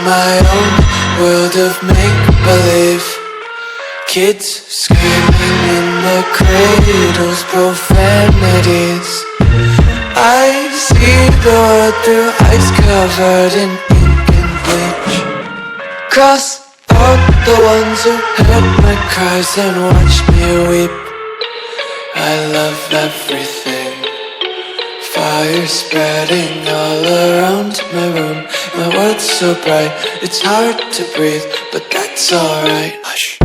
my own world of make-believe. Kids screaming in their cradles, profanities. I see the world through ice covered in ink and bleach. Cross out the ones who heard my cries and watched me weep. I love everything. Fire spreading all around my room. My world's so bright, it's hard to breathe, but that's alright. Hush.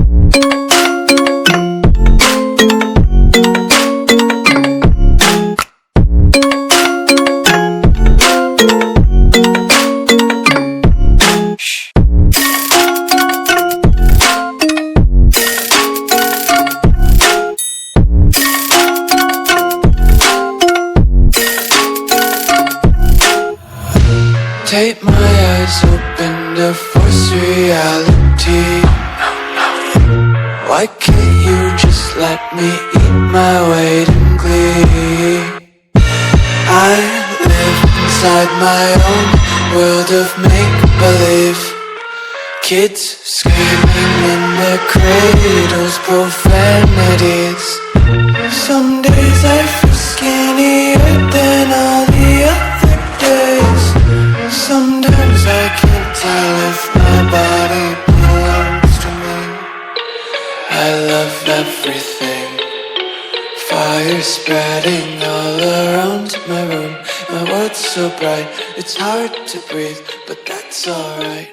Take my eyes open to force reality. Why can't you just let me eat my weight in glee? I live inside my own world of make-believe. Kids screaming in their cradles, profanities. Some days I feel skinnier than all the other days. Sometimes I can't tell if my body belongs to me. I love everything. Fire spreading all around my room. My world's so bright, it's hard to breathe, but that's alright.